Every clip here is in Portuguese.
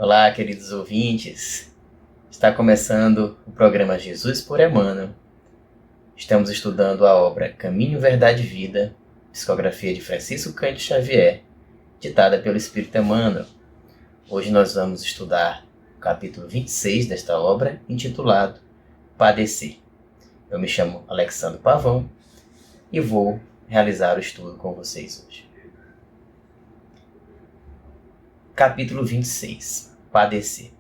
Olá, queridos ouvintes. Está começando o programa Jesus por Emmanuel. Estamos estudando a obra Caminho, Verdade e Vida, psicografia de Francisco Cândido Xavier, ditada pelo Espírito Emmanuel. Hoje nós vamos estudar o capítulo 26 desta obra, intitulado Padecer. Eu me chamo Alexandre Pavão e vou realizar o estudo com vocês hoje. Capítulo 26. Padecer.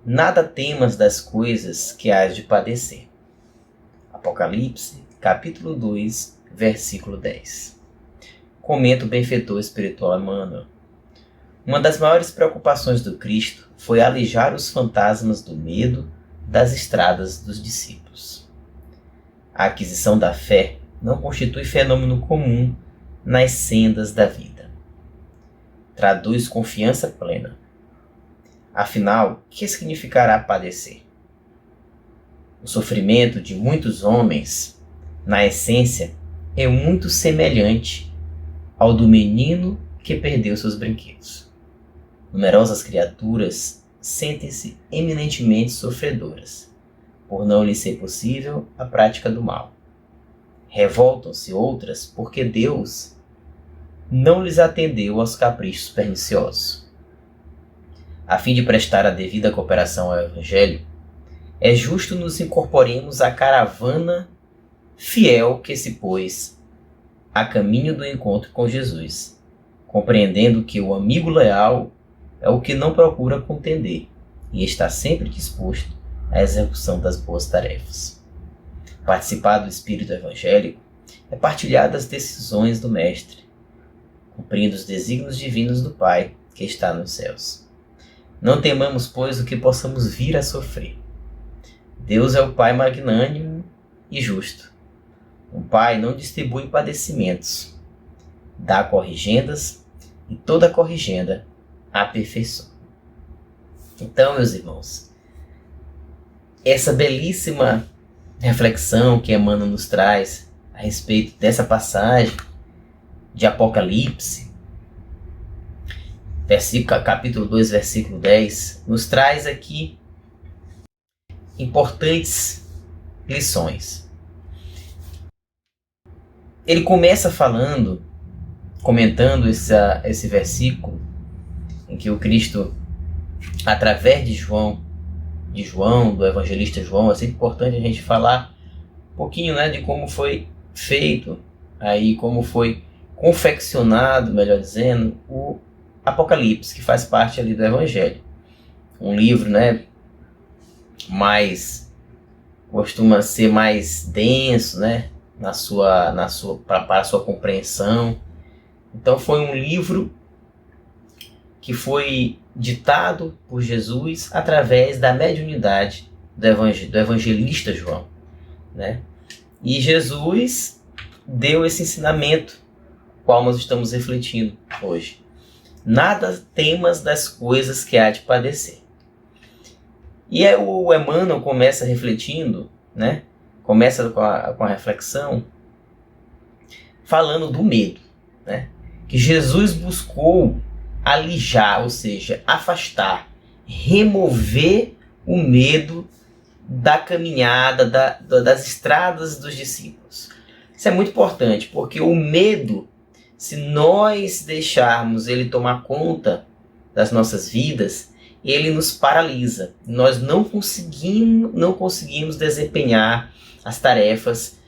Nada temas das coisas que hás de padecer. Apocalipse, capítulo 2, versículo 10. Comenta o benfeitor espiritual Emmanuel. Uma das maiores preocupações do Cristo foi alijar os fantasmas do medo das estradas dos discípulos. A aquisição da fé não constitui fenômeno comum nas sendas da vida. Traduz confiança plena. Afinal, o que significará padecer? O sofrimento de muitos homens, na essência, é muito semelhante ao do menino que perdeu seus brinquedos. Numerosas criaturas sentem-se eminentemente sofredoras, por não lhes ser possível a prática do mal. Revoltam-se outras porque Deus não lhes atendeu aos caprichos perniciosos. A fim de prestar a devida cooperação ao Evangelho, é justo nos incorporemos à caravana fiel que se pôs a caminho do encontro com Jesus, compreendendo que o amigo leal é o que não procura contender e está sempre disposto à execução das boas tarefas. Participar do espírito evangélico é partilhar das decisões do Mestre, cumprindo os desígnios divinos do Pai que está nos céus. Não temamos, pois, o que possamos vir a sofrer. Deus é o Pai magnânimo e justo. O Pai não distribui padecimentos, dá corrigendas e toda corrigenda aperfeiçoa. Então, meus irmãos, essa belíssima reflexão que Emmanuel nos traz a respeito dessa passagem de Apocalipse, capítulo 2, versículo 10, nos traz aqui importantes lições. Ele começa comentando esse versículo, em que o Cristo, através de João, do evangelista João, é sempre importante a gente falar um pouquinho, de como foi feito, aí como foi confeccionado, melhor dizendo, o Apocalipse, que faz parte ali do Evangelho. Um livro, costuma ser mais denso, para a sua compreensão. Então foi um livro que foi ditado por Jesus através da mediunidade do evangelista João, E Jesus deu esse ensinamento, qual nós estamos refletindo hoje. Nada temas das coisas que há de padecer. E aí o Emmanuel começa refletindo, começa com a reflexão, falando do medo, que Jesus buscou alijar, ou seja, afastar, remover o medo da caminhada, das estradas dos discípulos. Isso é muito importante, porque o medo, se nós deixarmos ele tomar conta das nossas vidas, ele nos paralisa. Nós não conseguimos desempenhar as tarefas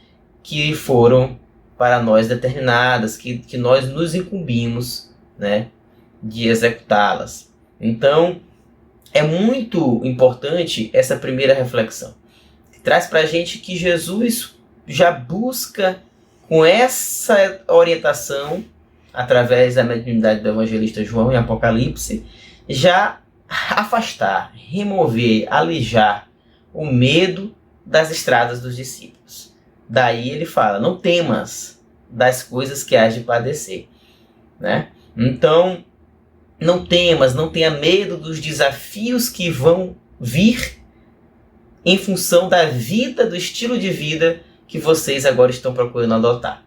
que foram para nós determinadas, que nós nos incumbimos, de executá-las. Então, é muito importante essa primeira reflexão, que traz para a gente que Jesus já busca, com essa orientação, através da mediunidade do evangelista João em Apocalipse, já afastar, remover, alijar o medo das estradas dos discípulos. Daí ele fala, não temas das coisas que hás de padecer. Então, não temas, não tenha medo dos desafios que vão vir em função da vida, do estilo de vida que vocês agora estão procurando adotar.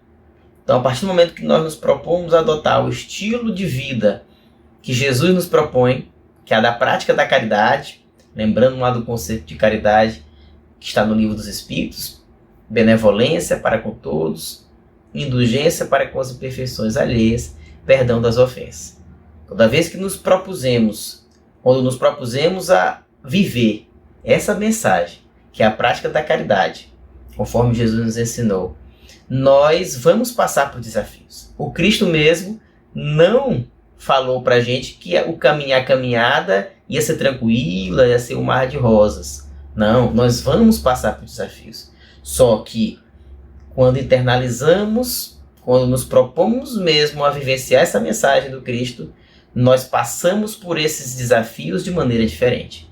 Então, a partir do momento que nós nos propomos adotar o estilo de vida que Jesus nos propõe, que é a da prática da caridade, lembrando lá do conceito de caridade que está no Livro dos Espíritos: benevolência para com todos, indulgência para com as imperfeições alheias, perdão das ofensas. Toda vez que quando nos propusemos a viver essa mensagem, que é a prática da caridade, conforme Jesus nos ensinou, nós vamos passar por desafios. O Cristo mesmo não falou pra gente que a caminhada ia ser tranquila, ia ser um mar de rosas. Não, nós vamos passar por desafios. Só que quando internalizamos, quando nos propomos mesmo a vivenciar essa mensagem do Cristo, nós passamos por esses desafios de maneira diferente.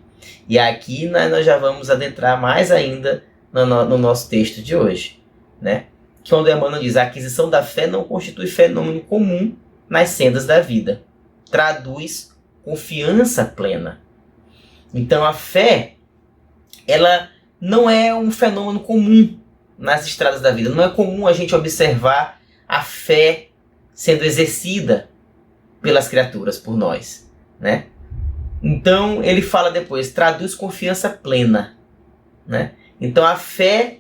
E aqui nós já vamos adentrar mais ainda no nosso texto de hoje, né? Que onde Emmanuel diz: a aquisição da fé não constitui fenômeno comum nas sendas da vida. Traduz confiança plena. Então a fé, ela não é um fenômeno comum nas estradas da vida. Não é comum a gente observar a fé sendo exercida pelas criaturas, por nós, né? Então ele fala depois, traduz confiança plena, né? Então a fé,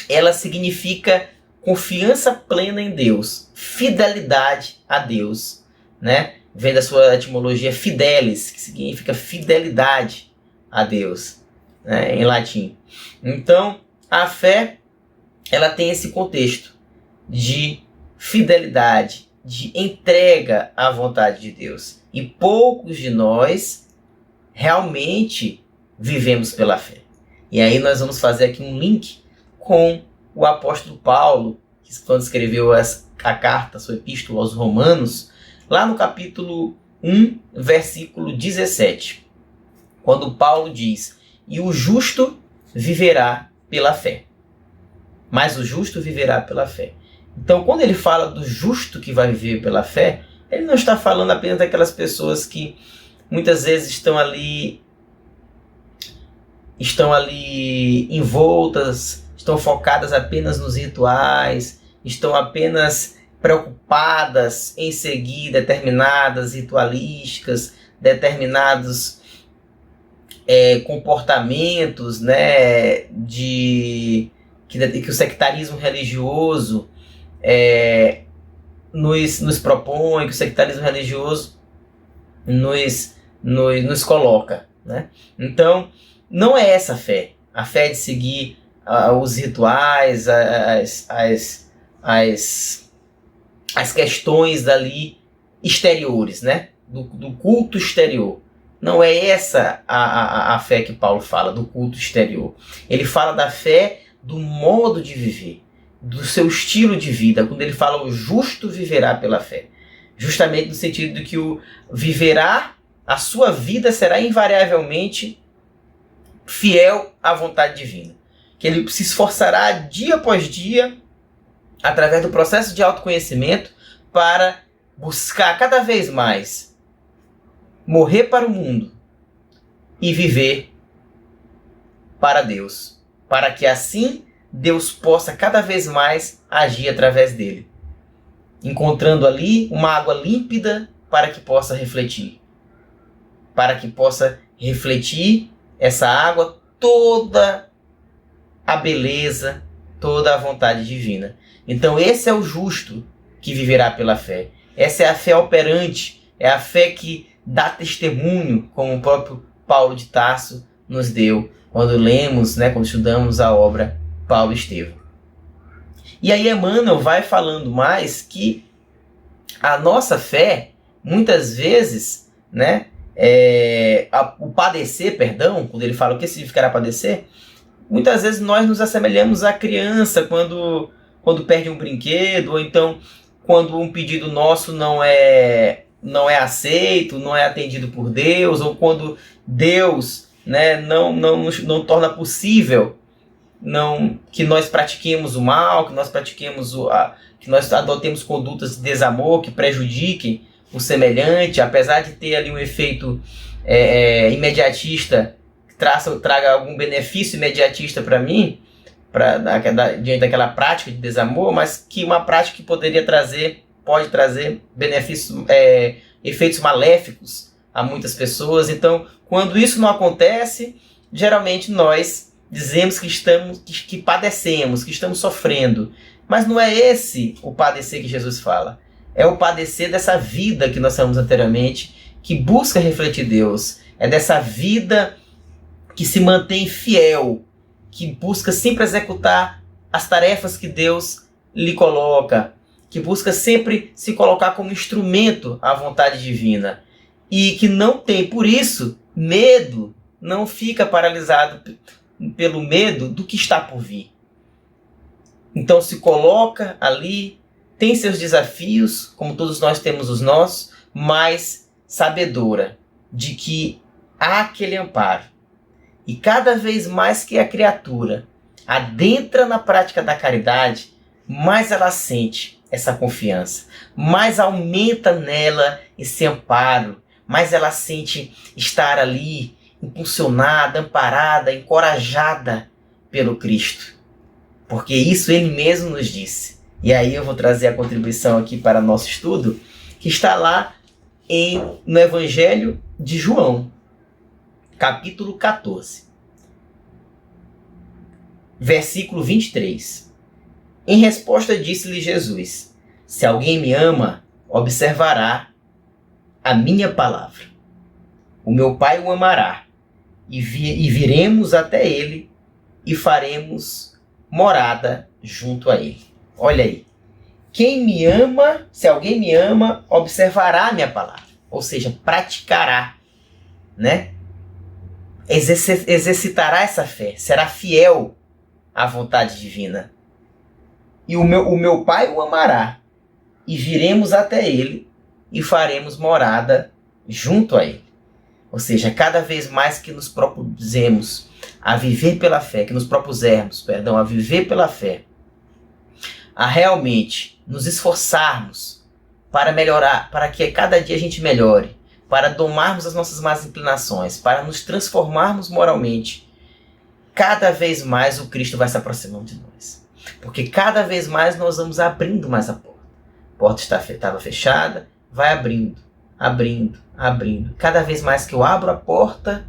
ela significa confiança plena em Deus, fidelidade a Deus, né? Vem da sua etimologia fidelis, que significa fidelidade a Deus, né? Em latim. Então a fé, ela tem esse contexto de fidelidade, de entrega à vontade de Deus. E poucos de nós realmente vivemos pela fé. E aí nós vamos fazer aqui um link com o apóstolo Paulo, que quando escreveu a carta, a sua epístola aos Romanos, lá no capítulo 1, versículo 17. Quando Paulo diz: e o justo viverá pela fé. Mas o justo viverá pela fé. Então, quando ele fala do justo que vai viver pela fé, ele não está falando apenas daquelas pessoas que muitas vezes estão ali envoltas, estão focadas apenas nos rituais, estão apenas preocupadas em seguir determinadas ritualísticas, determinados comportamentos, né, que o sectarismo religioso nos propõe, que o sectarismo religioso nos coloca, né? Então, não é essa a fé. A fé é de seguir os rituais, as questões dali exteriores, né? Do culto exterior. Não é essa a fé que Paulo fala, do culto exterior. Ele fala da fé do modo de viver, do seu estilo de vida, quando ele fala o justo viverá pela fé. Justamente no sentido de que a sua vida será invariavelmente fiel à vontade divina. Que ele se esforçará dia após dia, através do processo de autoconhecimento, para buscar cada vez mais morrer para o mundo e viver para Deus, para que assim Deus possa cada vez mais agir através dele, encontrando ali uma água límpida para que possa refletir essa água toda a beleza, toda a vontade divina. Então esse é o justo que viverá pela fé. Essa é a fé operante, é a fé que dá testemunho, como o próprio Paulo de Tarso nos deu quando lemos, né, quando estudamos a obra Paulo Estevão. E aí Emmanuel vai falando mais que a nossa fé, muitas vezes, né, o padecer, quando ele fala o que significará padecer, muitas vezes nós nos assemelhamos à criança quando perde um brinquedo, ou então quando um pedido nosso não é aceito, não é atendido por Deus, ou quando Deus, né, não torna possível que nós pratiquemos o mal, que nós adotemos condutas de desamor que prejudiquem o semelhante, apesar de ter ali um efeito imediatista, que traga algum benefício imediatista para mim, diante daquela prática de desamor, mas que uma prática que pode trazer benefícios, efeitos maléficos a muitas pessoas. Então, quando isso não acontece, geralmente nós dizemos que padecemos, que estamos sofrendo. Mas não é esse o padecer que Jesus fala. É o padecer dessa vida que nós falamos anteriormente, que busca refletir Deus. É dessa vida que se mantém fiel, que busca sempre executar as tarefas que Deus lhe coloca, que busca sempre se colocar como instrumento à vontade divina. E que não tem, por isso, medo, não fica paralisado pelo medo do que está por vir. Então se coloca ali, tem seus desafios, como todos nós temos os nossos, mas sabedora de que há aquele amparo. E cada vez mais que a criatura adentra na prática da caridade, mais ela sente essa confiança, mais aumenta nela esse amparo, mais ela sente estar ali impulsionada, amparada, encorajada pelo Cristo. Porque isso ele mesmo nos disse. E aí eu vou trazer a contribuição aqui para nosso estudo, que está lá no Evangelho de João, capítulo 14, versículo 23. Em resposta disse-lhe Jesus: se alguém me ama, observará a minha palavra. O meu Pai o amará, e viremos até ele e faremos morada junto a ele. Olha aí. Quem me ama, se alguém me ama, observará a minha palavra. Ou seja, praticará, né? Exercitará essa fé, será fiel à vontade divina. E o meu Pai o amará, e viremos até ele e faremos morada junto a ele. Ou seja, cada vez mais que nos propusemos a viver pela fé, que nos propusermos, a viver pela fé, a realmente nos esforçarmos para melhorar, para que cada dia a gente melhore, para domarmos as nossas más inclinações, para nos transformarmos moralmente, cada vez mais o Cristo vai se aproximando de nós. Porque cada vez mais nós vamos abrindo mais a porta. A porta estava fechada, vai abrindo, abrindo, abrindo. Cada vez mais que eu abro a porta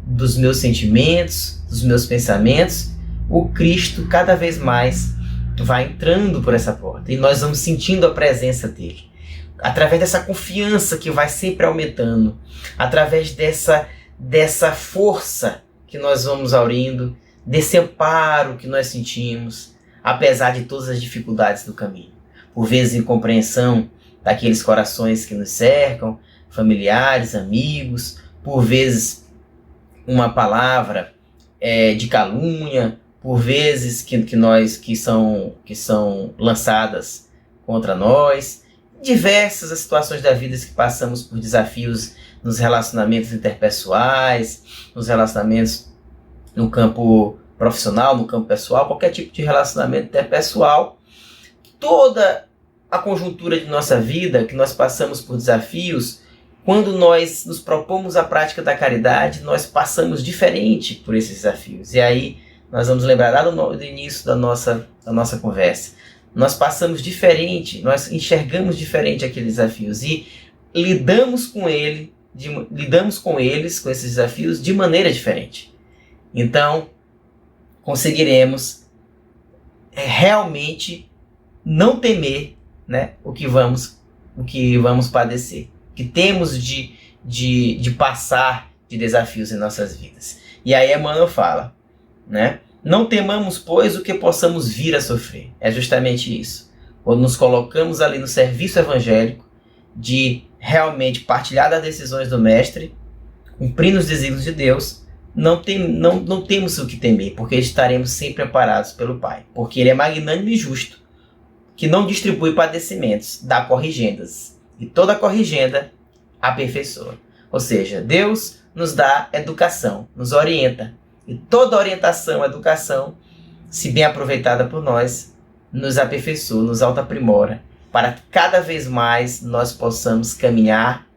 dos meus sentimentos, dos meus pensamentos, o Cristo cada vez mais vai entrando por essa porta. E nós vamos sentindo a presença dele. Através dessa confiança que vai sempre aumentando. Através dessa força que nós vamos aurindo. Desse amparo que nós sentimos. Apesar de todas as dificuldades do caminho. Por vezes incompreensão daqueles corações que nos cercam. Familiares, amigos. Por vezes uma palavra de calúnia. Por vezes que são lançadas contra nós, diversas as situações da vida que passamos por desafios nos relacionamentos interpessoais, nos relacionamentos no campo profissional, no campo pessoal, qualquer tipo de relacionamento interpessoal, toda a conjuntura de nossa vida, que nós passamos por desafios, quando nós nos propomos a prática da caridade, nós passamos diferente por esses desafios. E aí nós vamos lembrar lá do início da nossa conversa. Nós passamos diferente, nós enxergamos diferente aqueles desafios e lidamos com eles, com esses desafios, de maneira diferente. Então, conseguiremos realmente não temer, né, o que vamos padecer, que temos de passar de desafios em nossas vidas. E aí Emmanuel fala, né? Não temamos, pois, o que possamos vir a sofrer. É justamente isso. Quando nos colocamos ali no serviço evangélico, de realmente partilhar das decisões do Mestre, cumprindo os desígnios de Deus, não temos o que temer, porque estaremos sempre amparados pelo Pai. Porque Ele é magnânimo e justo, que não distribui padecimentos, dá corrigendas. E toda corrigenda aperfeiçoa. Ou seja, Deus nos dá educação, nos orienta. E toda orientação, educação, se bem aproveitada por nós, nos aperfeiçoa, nos autoaprimora, para que cada vez mais nós possamos caminhar,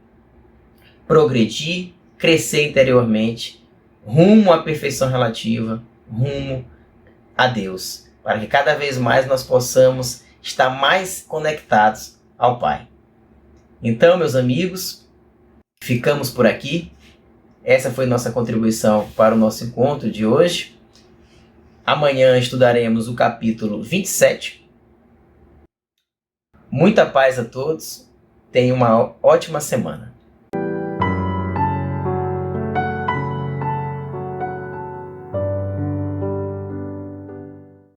progredir, crescer interiormente, rumo à perfeição relativa, rumo a Deus, para que cada vez mais nós possamos estar mais conectados ao Pai. Então, meus amigos, Ficamos por aqui. Essa foi nossa contribuição para o nosso encontro de hoje. Amanhã estudaremos o capítulo 27. Muita paz a todos. Tenha uma ótima semana.